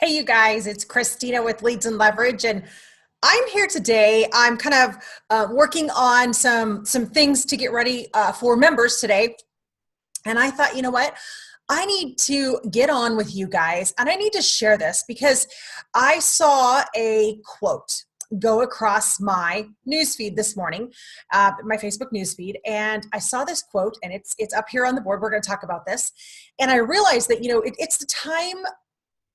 Hey, you guys, it's Christina with Leads and Leverage, and I'm here today. I'm kind of working on some things to get ready for members today. And I thought, you know what? I need to get on with you guys, and I need to share this because I saw a quote go across my newsfeed this morning, my Facebook newsfeed, and I saw this quote, and it's up here on the board. We're going to talk about this, and I realized that it's the time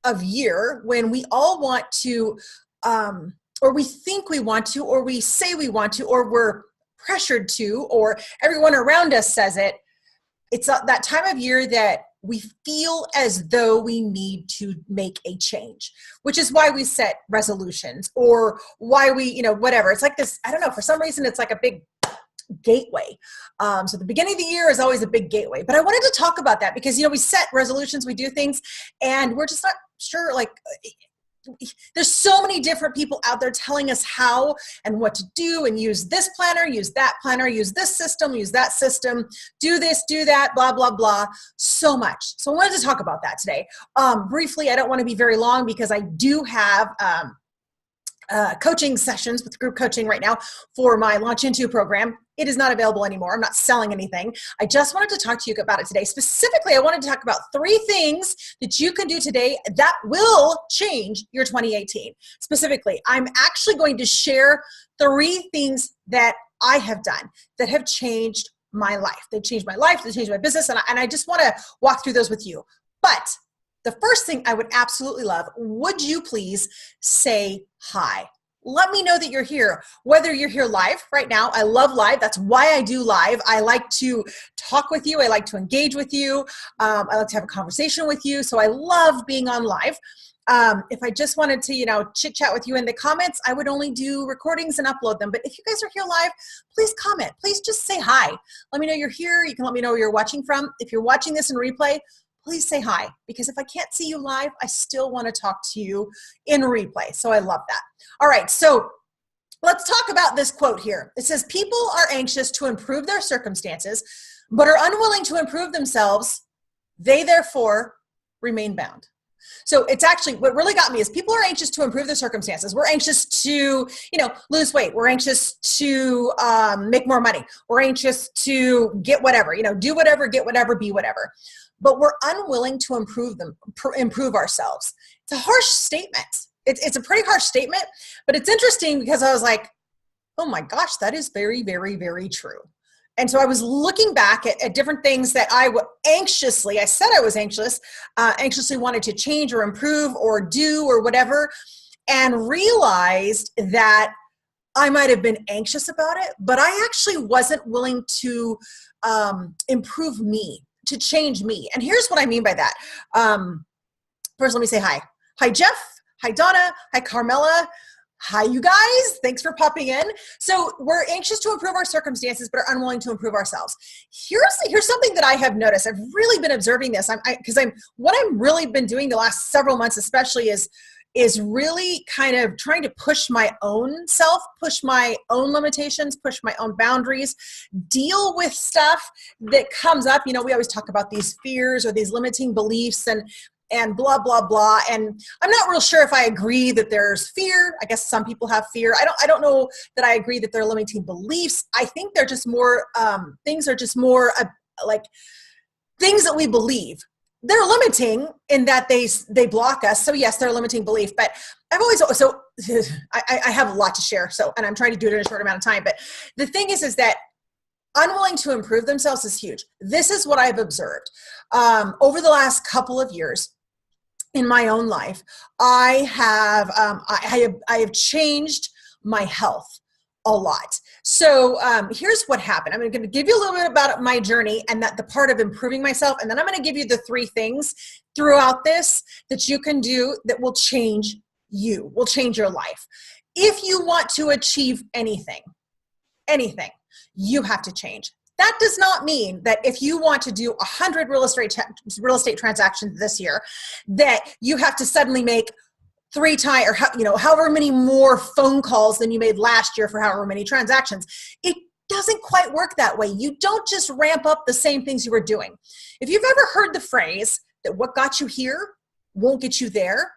of year when we all want to, or we think we want to, or we say we want to, or we're pressured to, or everyone around us says it. It's that time of year that we feel as though we need to make a change, which is why we set resolutions or why we, whatever. It's like this, I don't know, for some reason, it's like a big gateway. So the beginning of the year is always a big gateway, but I wanted to talk about that because, we set resolutions, we do things, and we're just not sure, like, there's so many different people out there telling us how and what to do, and use this planner, use that planner, use this system, use that system, do this, do that, blah, blah, blah, so much. So I wanted to talk about that today. Briefly, I don't want to be very long because I do have coaching sessions with group coaching right now for my Launch Into program. It is not available anymore. I'm not selling anything. I just wanted to talk to you about it today. Specifically, I wanted to talk about 3 things that you can do today that will change your 2018. Specifically, I'm actually going to share 3 things that I have done that have changed my life. They've changed my life, they've changed my business, and I just want to walk through those with you. But the first thing I would absolutely love, would you please say hi? Let me know that you're here, whether you're here live right now. I love live. That's why I do live. I like to talk with you. I like to engage with you. I like to have a conversation with you. So I love being on live. If I just wanted to, chit chat with you in the comments, I would only do recordings and upload them. But if you guys are here live, please comment. Please just say hi. Let me know you're here. You can let me know where you're watching from. If you're watching this in replay, please say hi, because if I can't see you live, I still want to talk to you in replay. So I love that. All right, so let's talk about this quote here. It says, people are anxious to improve their circumstances, but are unwilling to improve themselves. They therefore remain bound. So it's actually, what really got me is people are anxious to improve their circumstances. We're anxious to, lose weight. We're anxious to make more money. We're anxious to get whatever, do whatever, get whatever, be whatever. But we're unwilling to improve ourselves. It's a harsh statement. It's a pretty harsh statement, but it's interesting because I was like, oh my gosh, that is very, very, very true. And so I was looking back at different things that I anxiously wanted to change or improve or do or whatever, and realized that I might have been anxious about it, but I actually wasn't willing to improve me, to change me. And here's what I mean by that. First, let me say hi. Hi, Jeff. Hi, Donna. Hi, Carmela. Hi, you guys. Thanks for popping in. So we're anxious to improve our circumstances, but are unwilling to improve ourselves. Here's something that I have noticed. I've really been observing this. What I've really been doing the last several months, especially, is really kind of trying to push my own self, push my own limitations, push my own boundaries, deal with stuff that comes up. We always talk about these fears or these limiting beliefs and blah, blah, blah. And I'm not real sure if I agree that there's fear. I guess some people have fear. I don't know that I agree that they're limiting beliefs. I think they're just more, things are just more like things that we believe. They're limiting in that they block us. So yes, they're a limiting belief, but I've always, so I have a lot to share. So, and I'm trying to do it in a short amount of time, but the thing is that unwilling to improve themselves is huge. This is what I've observed over the last couple of years in my own life. I have changed my health a lot. So here's what happened. I'm going to give you a little bit about my journey and the part of improving myself. And then I'm going to give you the 3 things throughout this that you can do that will change you, will change your life. If you want to achieve anything, you have to change. That does not mean that if you want to do 100 real estate transactions this year, that you have to suddenly make 3 times, or however many more phone calls than you made last year for however many transactions. It doesn't quite work that way. You don't just ramp up the same things you were doing. If you've ever heard the phrase that what got you here won't get you there,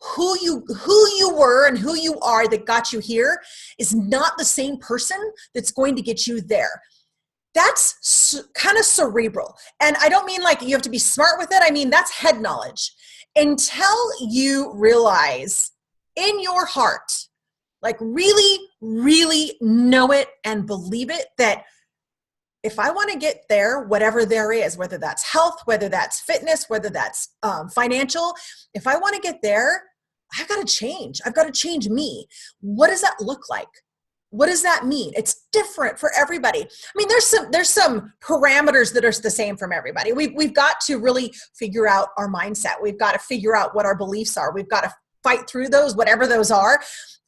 who you were and who you are that got you here is not the same person that's going to get you there. That's kind of cerebral. And I don't mean like you have to be smart with it. I mean, that's head knowledge. Until you realize in your heart, like really, really know it and believe it, that if I want to get there, whatever there is, whether that's health, whether that's fitness, whether that's financial, if I want to get there, I've got to change. I've got to change me. What does that look like? What does that mean? It's different for everybody. I mean, there's some parameters that are the same from everybody. We've got to really figure out our mindset. We've got to figure out what our beliefs are. We've got to fight through those, whatever those are.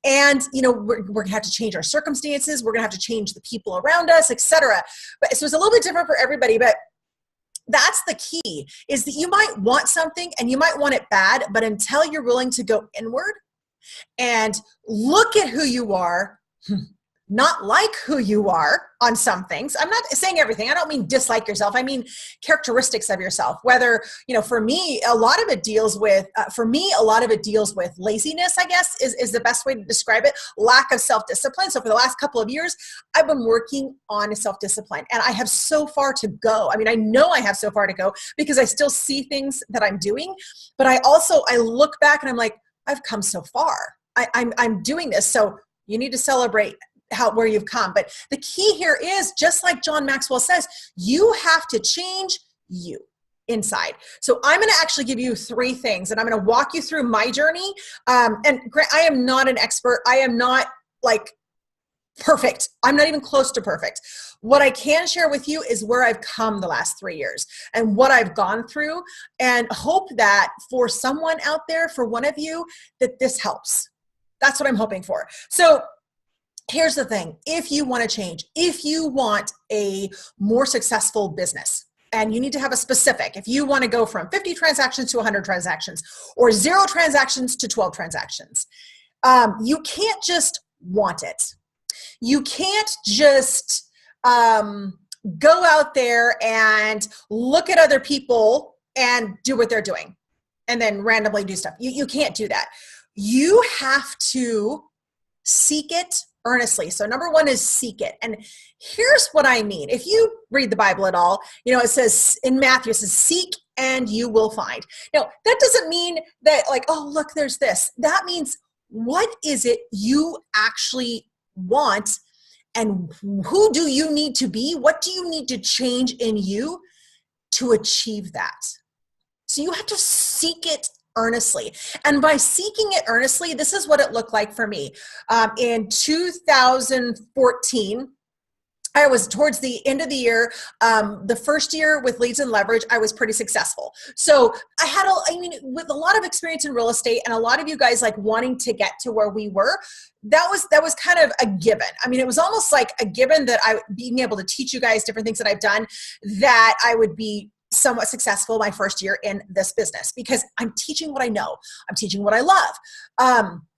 And, you know, we're going to have to change our circumstances. We're going to have to change the people around us, etc. But so it's a little bit different for everybody, but that's the key, is that you might want something and you might want it bad, but until you're willing to go inward and look at who you are, not like who you are on some things. I'm not saying everything. I don't mean dislike yourself. I mean characteristics of yourself. Whether, you know, for me, a lot of it deals with laziness, I guess, is the best way to describe it. Lack of self-discipline. So for the last couple of years, I've been working on self-discipline, and I have so far to go. I mean, I know I have so far to go because I still see things that I'm doing, but I look back and I'm like, I've come so far. I'm doing this. So you need to celebrate where you've come. But the key here is, just like John Maxwell says, you have to change you inside. So I'm going to actually give you 3 things, and I'm going to walk you through my journey. And I am not an expert. I am not like perfect. I'm not even close to perfect. What I can share with you is where I've come the last 3 years and what I've gone through, and hope that for someone out there, for one of you, that this helps. That's what I'm hoping for. So here's the thing. If you want to change, if you want a more successful business, and you need to have a specific, if you want to go from 50 transactions to 100 transactions, or 0 transactions to 12 transactions, you can't just want it. You can't just go out there and look at other people and do what they're doing and then randomly do stuff. You can't do that. You have to seek it earnestly. So number 1 is seek it. And here's what I mean. If you read the Bible at all, you know, it says in Matthew, it says, seek and you will find. Now, that doesn't mean that like, oh, look, there's this. That means, what is it you actually want? And who do you need to be? What do you need to change in you to achieve that? So you have to seek it earnestly. And by seeking it earnestly, this is what it looked like for me. In 2014, I was towards the end of the year. The first year with Leads and Leverage, I was pretty successful. So I had, with a lot of experience in real estate, and a lot of you guys like wanting to get to where we were, that was kind of a given. I mean, it was almost like a given that being able to teach you guys different things that I've done, that I would be somewhat successful my first year in this business, because I'm teaching what I know. I'm teaching what I love.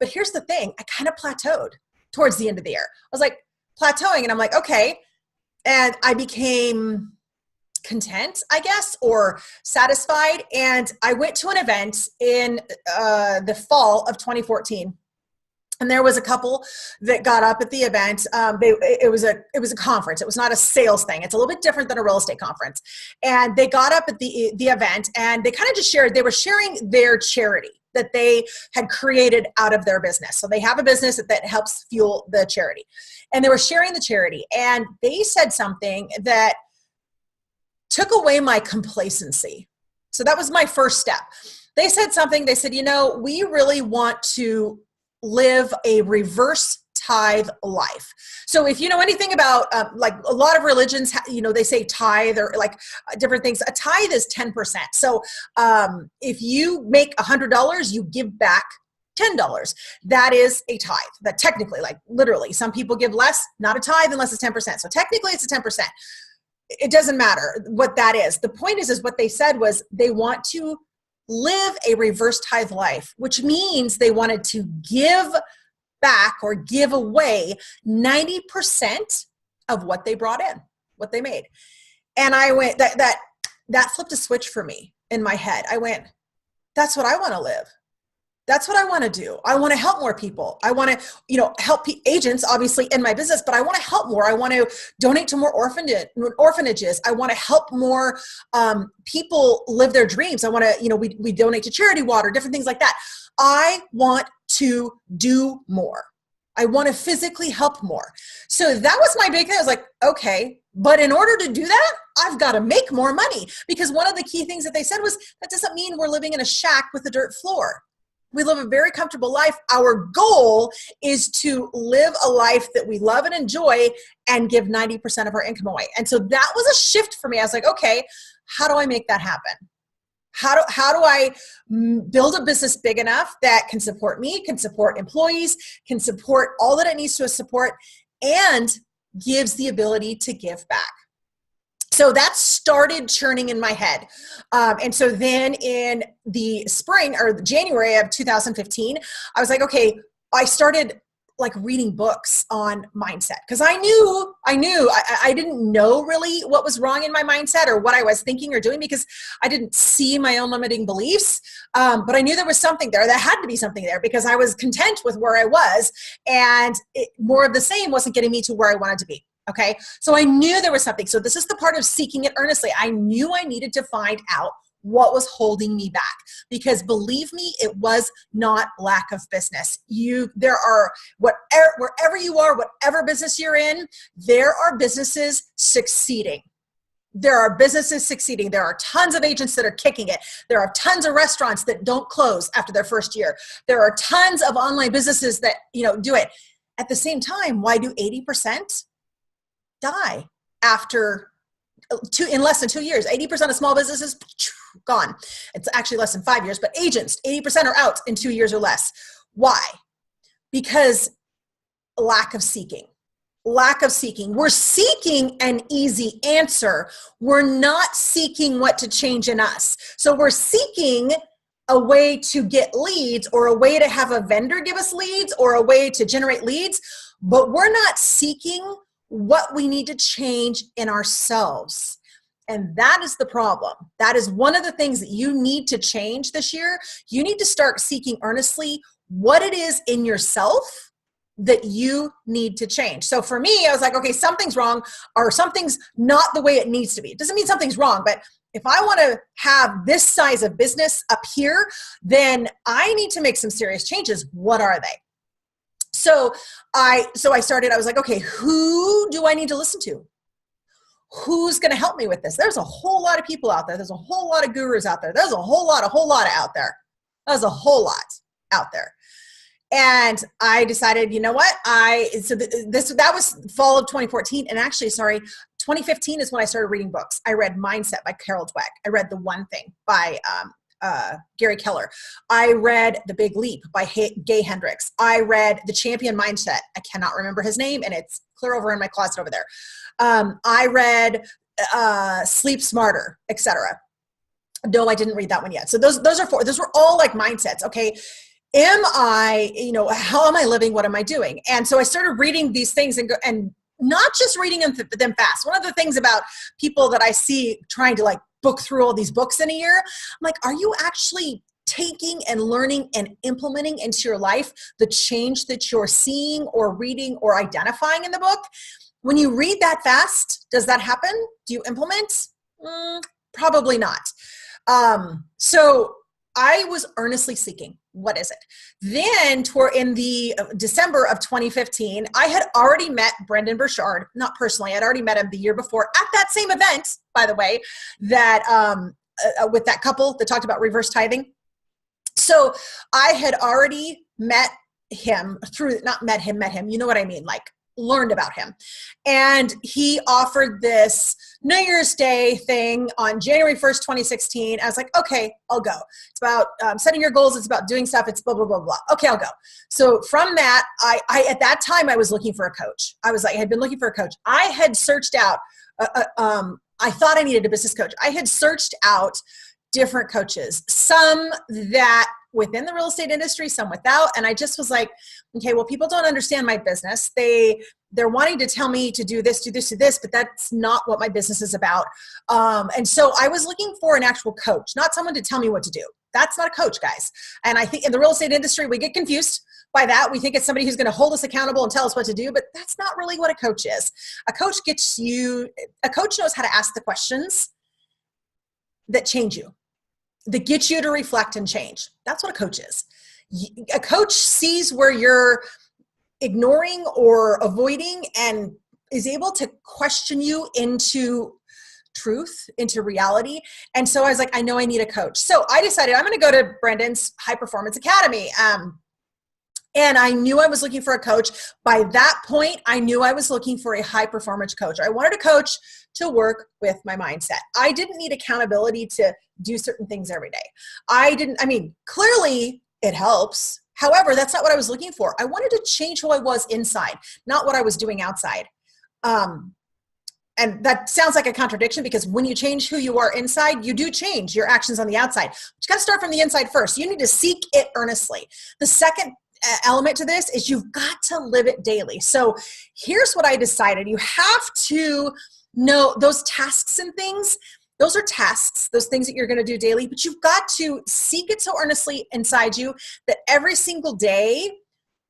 But here's the thing. I kind of plateaued towards the end of the year. I was like plateauing, and I'm like, okay. And I became content, I guess, or satisfied. And I went to an event in the fall of 2014. And there was a couple that got up at the event. It was a conference. It was not a sales thing. It's a little bit different than a real estate conference. And they got up at the event, and they kind of just they were sharing their charity that they had created out of their business. So they have a business that helps fuel the charity. And they were sharing the charity. And they said something that took away my complacency. So that was my first step. They said something. They said, you know, we really want to live a reverse tithe life. So if you know anything about like a lot of religions, you know, they say tithe or like different things. A tithe is 10%. So if you make $100, you give back $10. That is a tithe. That technically, like literally, some people give less, not a tithe unless it's 10%. So technically it's a 10%. It doesn't matter what that is. The point is what they said was they want to live a reverse tithe life, which means they wanted to give back or give away 90% of what they brought in, what they made. And I went, that flipped a switch for me in my head. I went, that's what I want to live. That's what I want to do. I want to help more people. I want to, help agents, obviously, in my business, but I want to help more. I want to donate to more orphanages. I want to help more people live their dreams. I want to, we donate to charity water, different things like that. I want to do more. I want to physically help more. So that was my big thing. I was like, okay, but in order to do that, I've got to make more money, because one of the key things that they said was, that doesn't mean we're living in a shack with a dirt floor. We live a very comfortable life. Our goal is to live a life that we love and enjoy and give 90% of our income away. And so that was a shift for me. I was like, okay, how do I make that happen? How do I build a business big enough that can support me, can support employees, can support all that it needs to support, and gives the ability to give back? So that started churning in my head. And so then in the spring or January of 2015, I was like, okay, I started like reading books on mindset, because I didn't know really what was wrong in my mindset or what I was thinking or doing, because I didn't see my own limiting beliefs. But I knew there was something there. There had to be something there, because I was content with where I was, and more of the same wasn't getting me to where I wanted to be. Okay. So I knew there was something. So this is the part of seeking it earnestly. I knew I needed to find out what was holding me back, because believe me, it was not lack of business. Wherever you are, whatever business you're in, there are businesses succeeding. There are businesses succeeding. There are tons of agents that are kicking it. There are tons of restaurants that don't close after their first year. There are tons of online businesses that, do it. At the same time, why do 80% die in less than 2 years? 80% of small businesses gone. It's actually less than 5 years, but agents, 80% are out in 2 years or less. Why? Because lack of seeking. We're seeking an easy answer. We're not seeking what to change in us. So we're seeking a way to get leads, or a way to have a vendor give us leads, or a way to generate leads, but we're not seeking what we need to change in ourselves. And that is the problem. That is one of the things that you need to change this year. You need to start seeking earnestly what it is in yourself that you need to change. So for me, I was like, okay, something's wrong, or something's not the way it needs to be. It doesn't mean something's wrong, but if I want to have this size of business up here, then I need to make some serious changes. What are they? So I was like, okay, who do I need to listen to? Who's going to help me with this? There's a whole lot of people out there. There's a whole lot of gurus out there. There's a whole lot out there. There's a whole lot out there. And I decided, you know what? That was fall of 2014. And actually, 2015 is when I started reading books. I read Mindset by Carol Dweck. I read The One Thing by Gary Keller. I read The Big Leap by Gay Hendricks. I read The Champion Mindset. I cannot remember his name, and it's clear over in my closet over there. I read Sleep Smarter, etc. No, I didn't read that one yet. So those are four. Those were all like mindsets. Okay. How am I living? What am I doing? And so I started reading these things and not just reading them fast. One of the things about people that I see trying to like book through all these books in a year, I'm like, are you actually taking and learning and implementing into your life the change that you're seeing or reading or identifying in the book? When you read that fast, does that happen? Do you implement? Probably not. So I was earnestly seeking, what is it? Then in the December of 2015, I had already met Brendan Burchard, not personally, I'd already met him the year before at that same event, by the way, that with that couple that talked about reverse tithing. So I had already met him met him, you know what I mean? Like learned about him. And he offered this New Year's Day thing on January 1st, 2016. I was like, okay, I'll go. It's about setting your goals. It's about doing stuff. It's blah, blah, blah, blah. Okay, I'll go. So from that, I at that time, I was looking for a coach. I had been looking for a coach. I had searched out, I thought I needed a business coach. I had searched out different coaches, some that within the real estate industry, some without. And I just was like, okay, well, people don't understand my business. They're wanting to tell me to do this, but that's not what my business is about. And so I was looking for an actual coach, not someone to tell me what to do. That's not a coach, guys. And I think in the real estate industry, we get confused by that. We think it's somebody who's going to hold us accountable and tell us what to do, but that's not really what a coach is. A coach knows how to ask the questions that change you, that get you to reflect and change. That's what a coach is. A coach sees where you're ignoring or avoiding and is able to question you into truth, into reality. And so I was like, I know I need a coach. So I decided I'm going to go to Brendan's High Performance Academy. And I knew I was looking for a coach. By that point, I knew I was looking for a high performance coach. I wanted a coach to work with my mindset. I didn't need accountability to do certain things every day. Clearly it helps. However, that's not what I was looking for. I wanted to change who I was inside, not what I was doing outside. And that sounds like a contradiction, because when you change who you are inside, you do change your actions on the outside. But you got to start from the inside first. You need to seek it earnestly. The second element to this is you've got to live it daily. So here's what I decided. You have to know those tasks and things. Those are tasks, those things that you're going to do daily, but you've got to seek it so earnestly inside you that every single day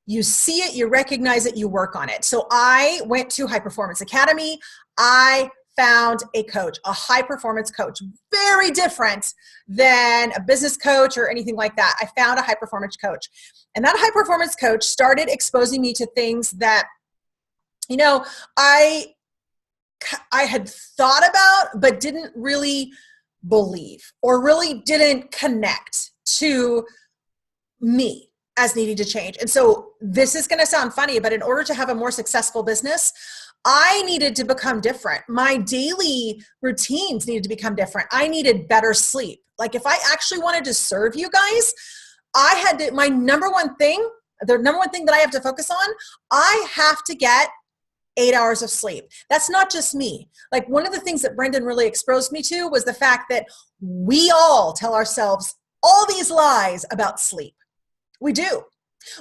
you see it, you recognize it, you work on it. So I went to High Performance Academy. I found a coach, a high performance coach, very different than a business coach or anything like that. I found a high performance coach, and that high performance coach started exposing me to things that, I had thought about, but didn't really believe or really didn't connect to me as needing to change. And so this is going to sound funny, but in order to have a more successful business, I needed to become different. My daily routines needed to become different. I needed better sleep. Like if I actually wanted to serve you guys, I had to, the number one thing that I have to focus on, I have to get 8 hours of sleep. That's not just me. Like one of the things that Brendan really exposed me to was the fact that we all tell ourselves all these lies about sleep. We do.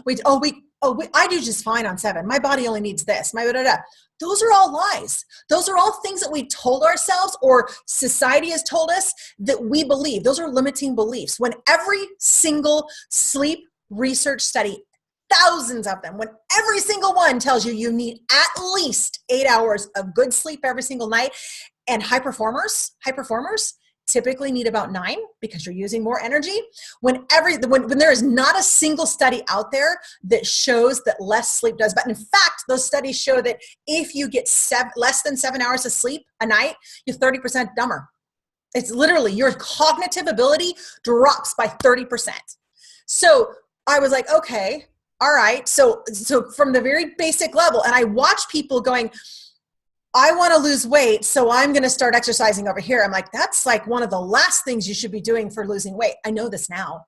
I do just fine on 7. My body only needs this. Those are all lies. Those are all things that we told ourselves or society has told us that we believe. Those are limiting beliefs. When every single sleep research study, thousands of them, when every single one tells you you need at least 8 hours of good sleep every single night, and high performers typically need about 9 because you're using more energy. When there is not a single study out there that shows that less sleep does, but in fact, those studies show that if you get less than 7 hours of sleep a night, you're 30% dumber. It's literally your cognitive ability drops by 30%. So I was like, okay, all right. So from the very basic level, and I watch people going, I want to lose weight, so I'm going to start exercising over here. I'm like, that's like one of the last things you should be doing for losing weight. I know this now.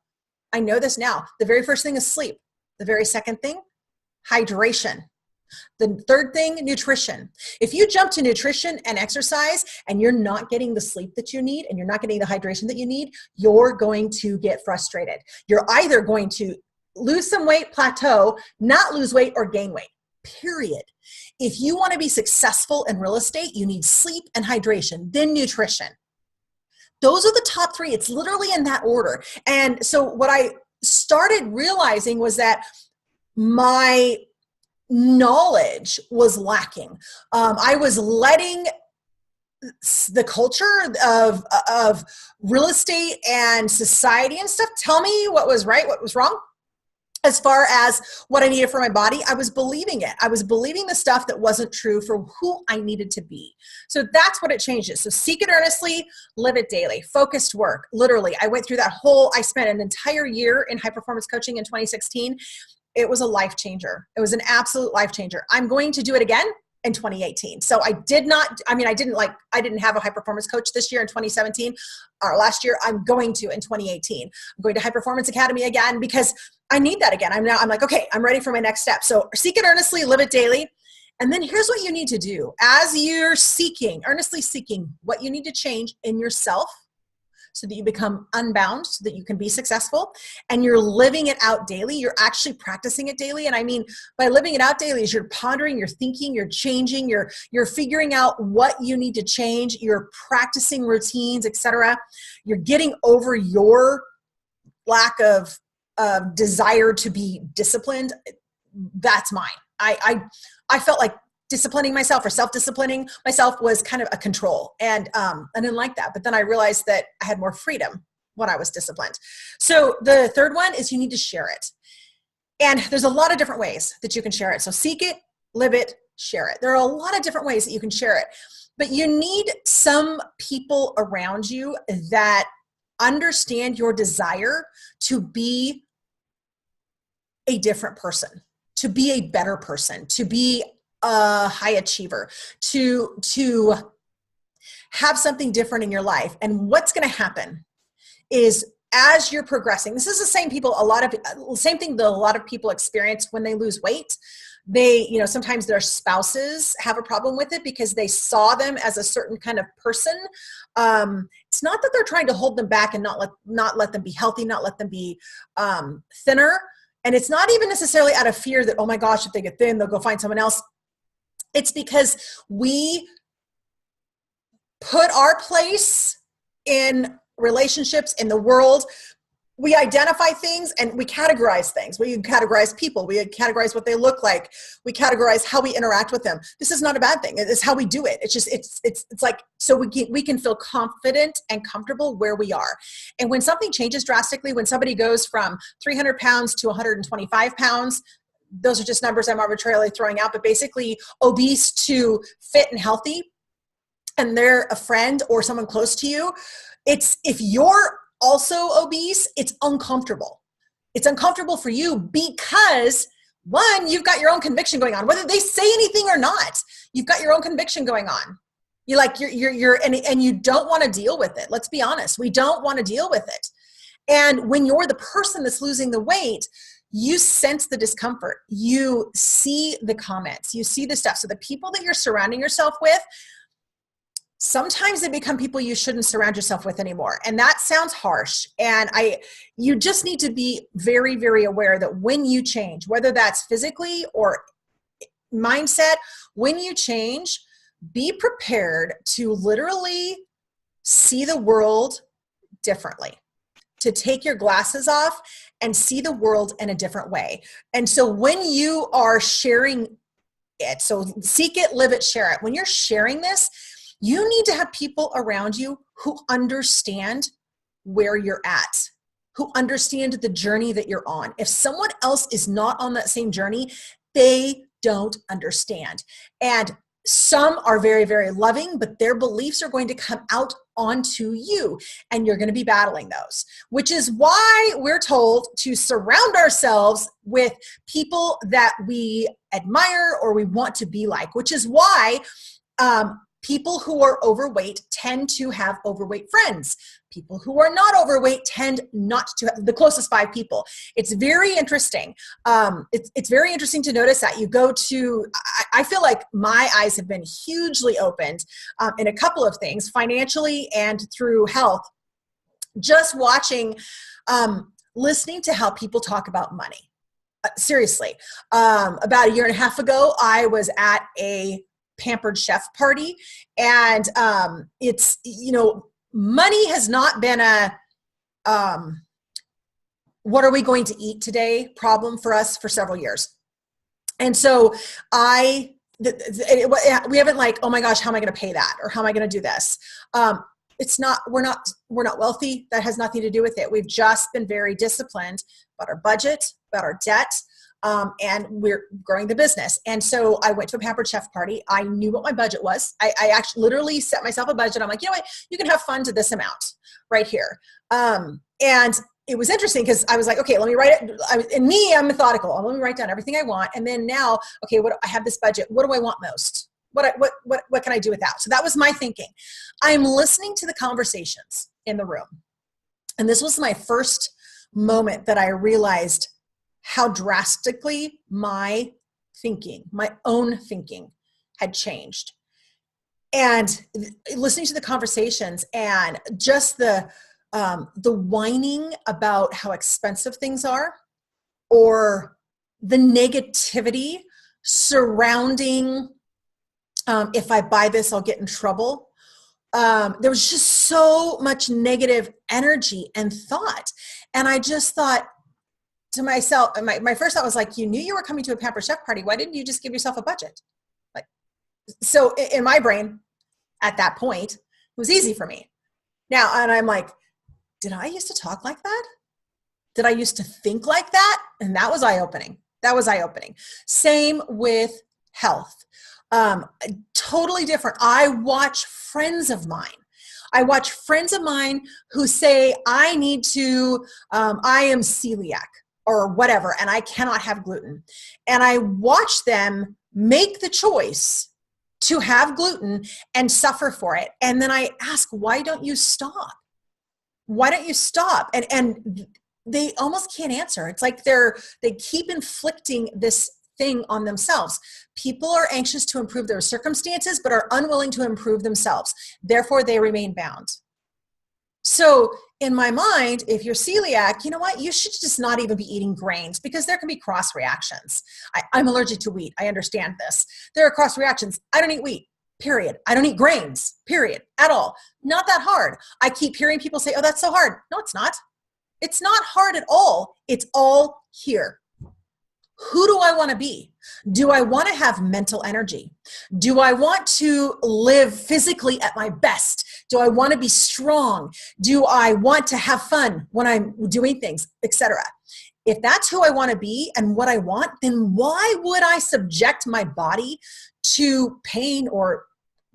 The very first thing is sleep. The very second thing, hydration. The third thing, nutrition. If you jump to nutrition and exercise and you're not getting the sleep that you need and you're not getting the hydration that you need, you're going to get frustrated. You're either going to lose some weight, plateau, not lose weight, or gain weight, period. If you want to be successful in real estate, you need sleep and hydration, then nutrition. Those are the top 3. It's literally in that order. And so what I started realizing was that my knowledge was lacking. I was letting the culture of real estate and society and stuff tell me what was right, what was wrong. As far as what I needed for my body, I was believing it. I was believing the stuff that wasn't true for who I needed to be. So that's what it changes. So seek it earnestly, live it daily. Focused work. Literally, I went through I spent an entire year in high performance coaching in 2016. It was a life changer. It was an absolute life changer. I'm going to do it again in 2018. So I didn't have a high performance coach this year in 2017 or last year. I'm going to in 2018. I'm going to High Performance Academy again because I need that again. I'm like, okay, I'm ready for my next step. So seek it earnestly, live it daily. And then here's what you need to do as you're earnestly seeking what you need to change in yourself so that you become unbound, so that you can be successful, and you're living it out daily. You're actually practicing it daily. And I mean, by living it out daily is you're pondering, you're thinking, you're changing, you're figuring out what you need to change, you're practicing routines, etc. You're getting over your lack of desire to be disciplined, that's mine. I felt like disciplining myself or self-disciplining myself was kind of a control. And I didn't like that. But then I realized that I had more freedom when I was disciplined. So the third one is you need to share it. And there's a lot of different ways that you can share it. So seek it, live it, share it. There are a lot of different ways that you can share it. But you need some people around you that understand your desire to be a different person, to be a better person, to be a high achiever, to have something different in your life. And what's going to happen is as you're progressing, this is the same thing that a lot of people experience when they lose weight. They, sometimes their spouses have a problem with it because they saw them as a certain kind of person. It's not that they're trying to hold them back and not let them be healthy, not let them be thinner. And it's not even necessarily out of fear that, oh my gosh, if they get thin, they'll go find someone else. It's because we put our place in relationships in the world. We identify things and we categorize things. We categorize people. We categorize what they look like. We categorize how we interact with them. This is not a bad thing. It's how we do it. It's just, it's like, so we can feel confident and comfortable where we are. And when something changes drastically, when somebody goes from 300 pounds to 125 pounds, those are just numbers I'm arbitrarily throwing out, but basically obese to fit and healthy, and they're a friend or someone close to you, if you're also obese, it's uncomfortable. It's uncomfortable for you because, one, you've got your own conviction going on, whether they say anything or not. You've got your own conviction going on. And you don't want to deal with it. Let's be honest. We don't want to deal with it. And when you're the person that's losing the weight, you sense the discomfort. You see the comments. You see the stuff. So the people that you're surrounding yourself with, sometimes they become people you shouldn't surround yourself with anymore. And that sounds harsh. And you just need to be very, very aware that when you change, whether that's physically or mindset, when you change, be prepared to literally see the world differently, to take your glasses off and see the world in a different way. And so when you are sharing it, so seek it, live it, share it. When you're sharing this, you need to have people around you who understand where you're at, who understand the journey that you're on. If someone else is not on that same journey, they don't understand. And some are very, very loving, but their beliefs are going to come out onto you, and you're going to be battling those, which is why we're told to surround ourselves with people that we admire or we want to be like, which is why people who are overweight tend to have overweight friends. People who are not overweight tend not to have the closest 5 people. It's very interesting. It's very interesting to notice that you go to, I feel like my eyes have been hugely opened in a couple of things, financially and through health, just watching, listening to how people talk about money. Seriously, about a year and a half ago, I was at a Pampered Chef party, and it's, money has not been a what are we going to eat today problem for us for several years. And so we haven't like, oh my gosh, how am I going to pay that? Or how am I going to do this? We're not wealthy. That has nothing to do with it. We've just been very disciplined about our budget, about our debt, and we're growing the business. And so I went to a Pampered Chef party. I knew what my budget was. I actually literally set myself a budget. I'm like, you know what? You can have fun to this amount right here. And it was interesting because I was like, okay, let me write it. I'm methodical. Let me write down everything I want. And then now, okay, I have this budget. What do I want most? What can I do with that? So that was my thinking. I'm listening to the conversations in the room. And this was my first moment that I realized how drastically my own thinking had changed. And listening to the conversations and just the whining about how expensive things are, or the negativity surrounding, if I buy this, I'll get in trouble. There was just so much negative energy and thought. And I just thought to myself, my first thought was like, you knew you were coming to a Pamper Chef party. Why didn't you just give yourself a budget? Like, so in my brain at that point, it was easy for me. Now, and I'm like, did I used to talk like that? Did I used to think like that? And that was eye-opening. That was eye-opening. Same with health. Totally different. I watch friends of mine. Who say, I am celiac or whatever, and I cannot have gluten. And I watch them make the choice to have gluten and suffer for it. And then I ask, why don't you stop? Why don't you stop? And they almost can't answer. It's like they keep inflicting this thing on themselves. People are anxious to improve their circumstances, but are unwilling to improve themselves. Therefore, they remain bound. So in my mind, if you're celiac, you know what? You should just not even be eating grains because there can be cross reactions. I'm allergic to wheat. I understand this. There are cross reactions. I don't eat wheat, period. I don't eat grains, period, at all. Not that hard. I keep hearing people say, oh, that's so hard. No, it's not. It's not hard at all. It's all here. Who do I want to be? Do I want to have mental energy? Do I want to live physically at my best? Do I want to be strong? Do I want to have fun when I'm doing things, etc.? If that's who I want to be and what I want, then why would I subject my body to pain or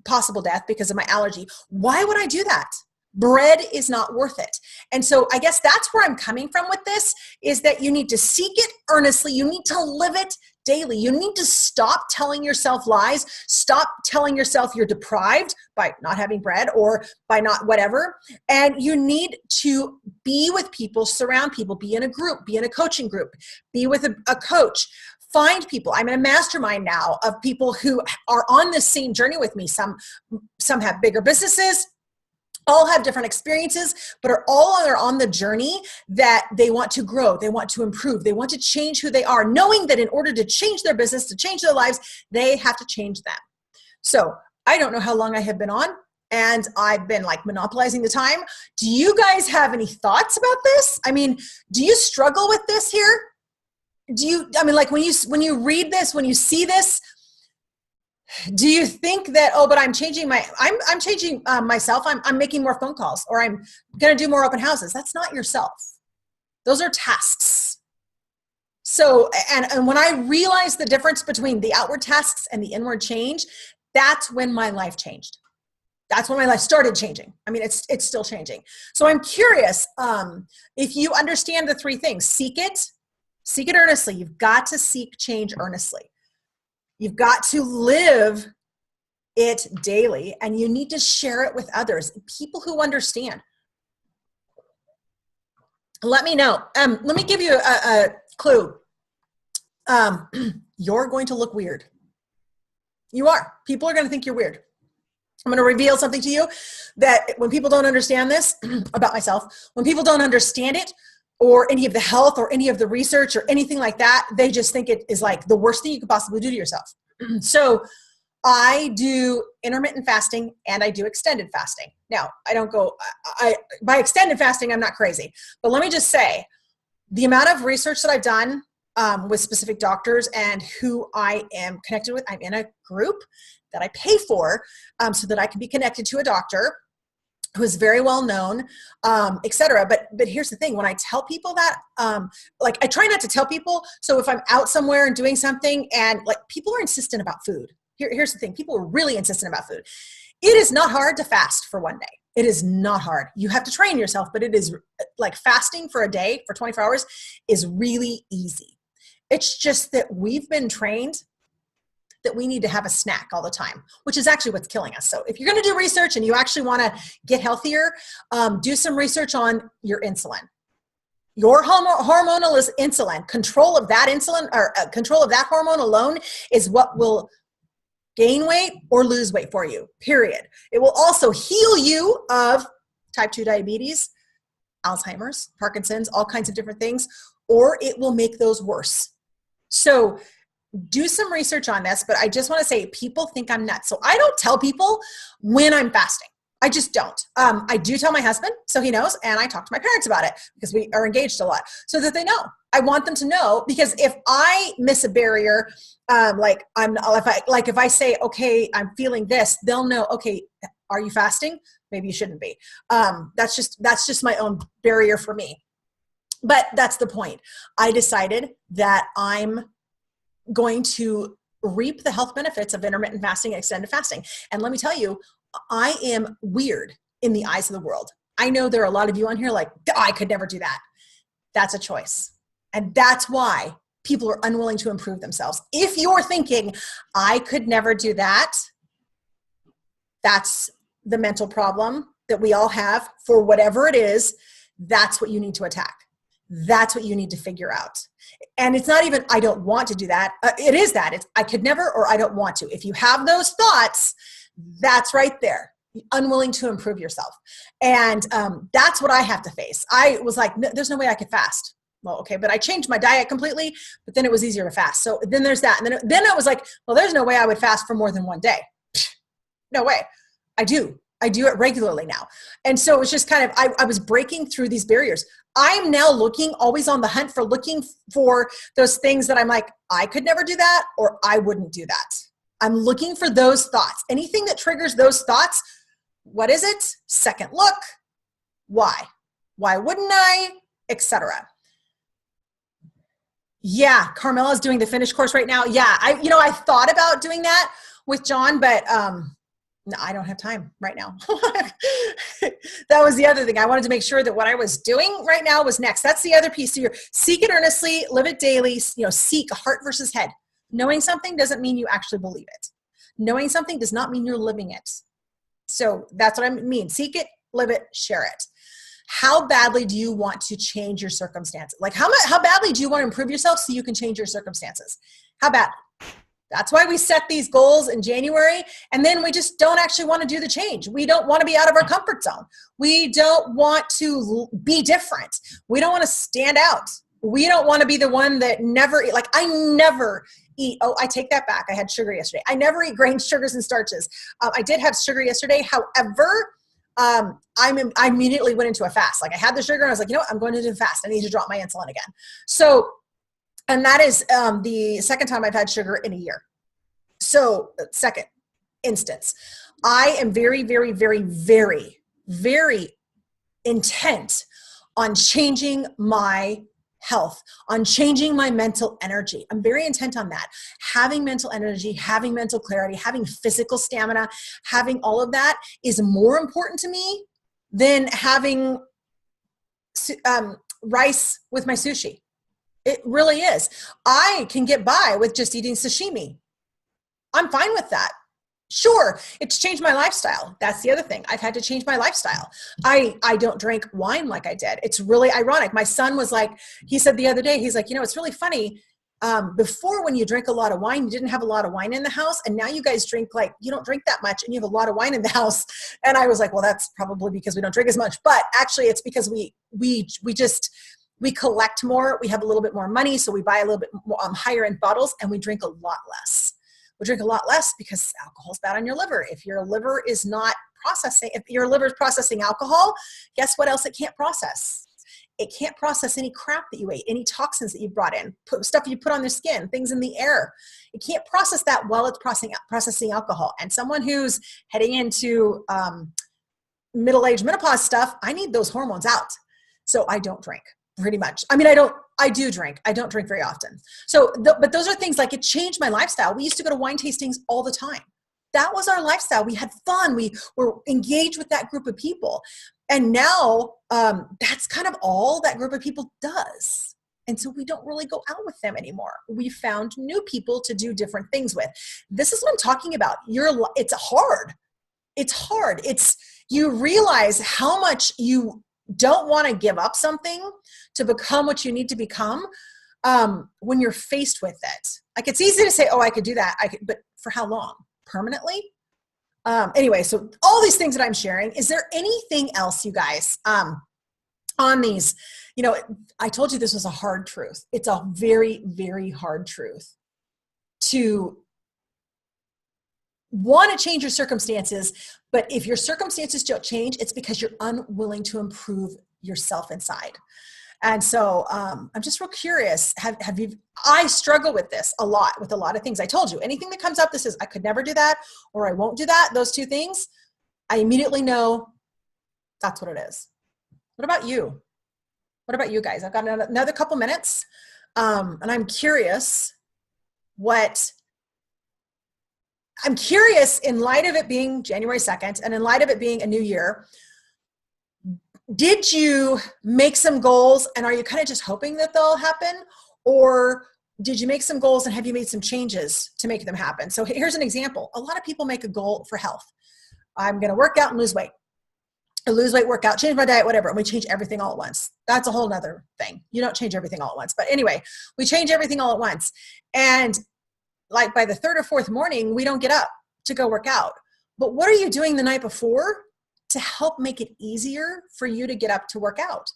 possible death because of my allergy? Why would I do that? Bread is not worth it. And so I guess that's where I'm coming from with this, is that you need to seek it earnestly. You need to live it daily. You need to stop telling yourself lies. Stop telling yourself you're deprived by not having bread or by not whatever. And you need to be with people, surround people, be in a group, be in a coaching group, be with a coach. Find people. I'm in a mastermind now of people who are on this same journey with me. Some have bigger businesses, all have different experiences, but are on the journey that they want to grow, they want to improve, they want to change who they are, knowing that in order to change their business, to change their lives, they have to change them. So I don't know how long I have been on, and I've been like monopolizing the time. Do you guys have any thoughts about this? I mean, do you struggle with this here? Like when you read this, when you see this, do you think that, oh, but I'm changing myself. I'm making more phone calls, or I'm going to do more open houses. That's not yourself. Those are tasks. So, and when I realized the difference between the outward tasks and the inward change, that's when my life changed. That's when my life started changing. I mean, it's still changing. So I'm curious, if you understand the three things: seek it earnestly. You've got to seek change earnestly. You've got to live it daily, and you need to share it with others, people who understand. Let me know. Let me give you a clue. You're going to look weird. You are. People are going to think you're weird. I'm going to reveal something to you that when people don't understand this about myself, when people don't understand it, or any of the health or any of the research or anything like that, they just think it is like the worst thing you could possibly do to yourself. So I do intermittent fasting and I do extended fasting. Now, I don't go, by extended fasting, I'm not crazy. But let me just say, the amount of research that I've done with specific doctors and who I am connected with, I'm in a group that I pay for so that I can be connected to a doctor who is very well known, et cetera. But here's the thing: when I tell people that, like I try not to tell people. So if I'm out somewhere and doing something, and like people are insistent about food. Here's the thing: people are really insistent about food. It is not hard to fast for one day. It is not hard. You have to train yourself, but it is like fasting for a day for 24 hours is really easy. It's just that we've been trained that we need to have a snack all the time, which is actually what's killing us. So if you're going to do research and you actually want to get healthier, do some research on your insulin. Your hormonal is insulin. Control of that insulin, or control of that hormone alone, is what will gain weight or lose weight for you, period. It will also heal you of type 2 diabetes, Alzheimer's, Parkinson's, all kinds of different things, or it will make those worse. So do some research on this, but I just want to say people think I'm nuts. So I don't tell people when I'm fasting. I just don't. I do tell my husband, so he knows, and I talk to my parents about it because we are engaged a lot, so that they know. I want them to know, because if I miss a barrier, if I say, okay, I'm feeling this, they'll know, okay, are you fasting? Maybe you shouldn't be. That's just my own barrier for me. But that's the point. I decided that I'm going to reap the health benefits of intermittent fasting and extended fasting. And let me tell you, I am weird in the eyes of the world. I know there are a lot of you on here like, I could never do that. That's a choice. And that's why people are unwilling to improve themselves. If you're thinking, I could never do that, that's the mental problem that we all have for whatever it is. That's what you need to attack. That's what you need to figure out. And it's not even, I don't want to do that. It is that. It's, I could never, or I don't want to. If you have those thoughts, that's right there. Unwilling to improve yourself. And that's what I have to face. I was like, no, there's no way I could fast. Well, okay, but I changed my diet completely, but then it was easier to fast. So then there's that. And then it was like, well, there's no way I would fast for more than one day. No way. I do it regularly now. And so it was just kind of, I was breaking through these barriers. I'm now always on the hunt for looking for those things that I'm like, I could never do that, or I wouldn't do that. I'm looking for those thoughts. Anything that triggers those thoughts, what is it? Second look. Why? Why wouldn't I? Etc. Yeah, Carmela's doing the finish course right now. Yeah, I thought about doing that with John, but no, I don't have time right now. That was the other thing. I wanted to make sure that what I was doing right now was next. That's the other piece. So you're seek it earnestly, live it daily, seek heart versus head. Knowing something doesn't mean you actually believe it. Knowing something does not mean you're living it. So that's what I mean. Seek it, live it, share it. How badly do you want to change your circumstances? Like how badly do you want to improve yourself so you can change your circumstances? How badly? That's why we set these goals in January, and then we just don't actually want to do the change. We don't want to be out of our comfort zone. We don't want to be different. We don't want to stand out. We don't want to be the one that never eat. Like I never eat. Oh, I take that back. I had sugar yesterday. I never eat grains, sugars, and starches. I did have sugar yesterday. However, I immediately went into a fast. Like I had the sugar and I was like, you know what? I'm going to do a fast. I need to drop my insulin again. So, and that is the second time I've had sugar in a year. So second instance, I am very, very, very, very, very intent on changing my health, on changing my mental energy. I'm very intent on that. Having mental energy, having mental clarity, having physical stamina, having all of that is more important to me than having rice with my sushi. It really is. I can get by with just eating sashimi. I'm fine with that. Sure, it's changed my lifestyle. That's the other thing. I've had to change my lifestyle. I don't drink wine like I did. It's really ironic. My son was like, he said the other day, he's like, it's really funny. Before when you drink a lot of wine, you didn't have a lot of wine in the house. And now you guys drink you don't drink that much and you have a lot of wine in the house. And I was like, well, that's probably because we don't drink as much. But actually it's because we collect more. We have a little bit more money. So we buy a little bit more higher end bottles and we drink a lot less. We drink a lot less because alcohol is bad on your liver. If your liver is not processing, if your liver is processing alcohol, guess what else it can't process? It can't process any crap that you ate, any toxins that you brought in, stuff you put on their skin, things in the air. It can't process that while it's processing alcohol. And someone who's heading into middle-aged menopause stuff, I need those hormones out. So I don't drink. Pretty much. I mean, I do drink. I don't drink very often. So, but those are things like it changed my lifestyle. We used to go to wine tastings all the time. That was our lifestyle. We had fun. We were engaged with that group of people. And now that's kind of all that group of people does. And so we don't really go out with them anymore. We found new people to do different things with. This is what I'm talking about. It's hard. It's hard. You realize how much you don't want to give up something to become what you need to become when you're faced with it. Like it's easy to say, oh, I could do that. But for how long? Permanently? Anyway, so all these things that I'm sharing, is there anything else, you guys, on these? I told you this was a hard truth. It's a very, very hard truth to want to change your circumstances, but if your circumstances don't change, it's because you're unwilling to improve yourself inside. And so I'm just real curious. I struggle with this a lot, with a lot of things. I told you, anything that comes up that says I could never do that or I won't do that, those two things, I immediately know that's what it is. What about you? What about you guys? I've got another couple minutes, and I'm curious in light of it being January 2nd and in light of it being a new year, did you make some goals and are you kind of just hoping that they'll happen? Or did you make some goals and have you made some changes to make them happen? So here's an example. A lot of people make a goal for health. I'm going to work out and lose weight. I lose weight, work out, change my diet, whatever. And we change everything all at once. That's a whole nother thing. You don't change everything all at once. But anyway, we change everything all at once. And like by the third or fourth morning, we don't get up to go work out. But what are you doing the night before to help make it easier for you to get up to work out?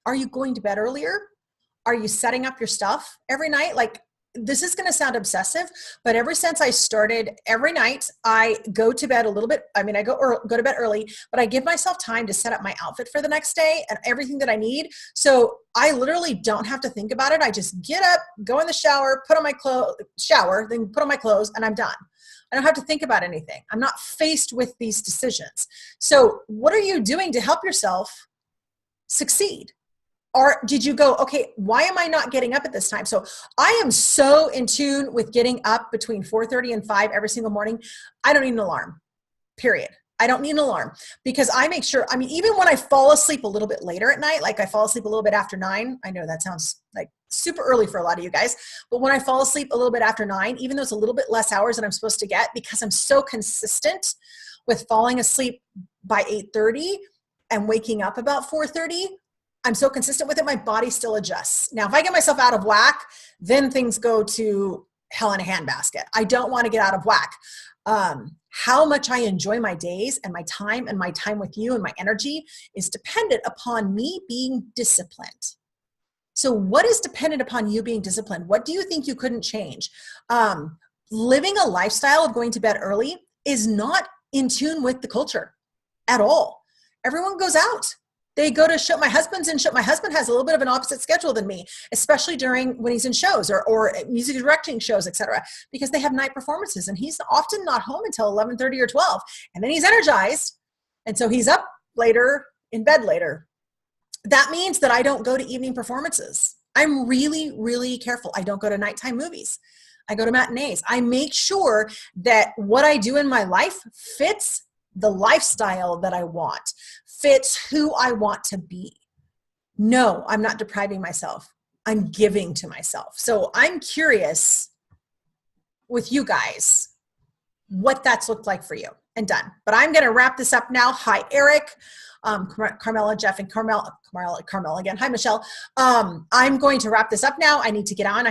Are you going to bed earlier? Are you setting up your stuff every night? Like, this is going to sound obsessive, but ever since I started, every night I go to bed a little bit. I mean, I go to bed early, but I give myself time to set up my outfit for the next day and everything that I need. So I literally don't have to think about it. I just get up, go in the shower, put on my clothes, then put on my clothes, and I'm done. I don't have to think about anything. I'm not faced with these decisions. So what are you doing to help yourself succeed? Or did you go, okay, why am I not getting up at this time? So I am so in tune with getting up between 4:30 and 5 every single morning. I don't need an alarm, period. I don't need an alarm because I make sure, I mean, even when I fall asleep a little bit later at night, like I fall asleep a little bit after 9, I know that sounds like super early for a lot of you guys, but when I fall asleep a little bit after 9, even though it's a little bit less hours than I'm supposed to get, because I'm so consistent with falling asleep by 8:30 and waking up about 4:30, I'm so consistent with it, my body still adjusts. Now, if I get myself out of whack, then things go to hell in a handbasket. I don't want to get out of whack. How much I enjoy my days and my time with you and my energy is dependent upon me being disciplined. So what is dependent upon you being disciplined? What do you think you couldn't change? Living a lifestyle of going to bed early is not in tune with the culture at all. Everyone goes out. They go to show. My husband has a little bit of an opposite schedule than me, especially when he's in shows or music directing shows, etc., because they have night performances and he's often not home until 11:30 or 12. And then he's energized. And so he's up later, in bed later. That means that I don't go to evening performances. I'm really, really careful. I don't go to nighttime movies. I go to matinees. I make sure that what I do in my life fits the lifestyle that I want, fits who I want to be. No, I'm not depriving myself. I'm giving to myself. So I'm curious with you guys what that's looked like for you. And done. But I'm going to wrap this up now. Hi, Eric, Carmela, Jeff, and Carmel again. Hi, Michelle. I'm going to wrap this up now. I need to get on.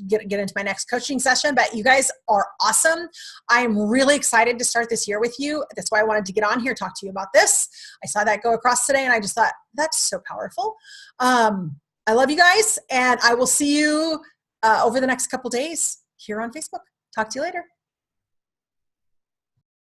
Get into my next coaching session, but you guys are awesome. I'm really excited to start this year with you. That's why I wanted to get on here, talk to you about this. I saw that go across today and I just thought, that's so powerful. I love you guys and I will see you over the next couple days here on Facebook. Talk to you later.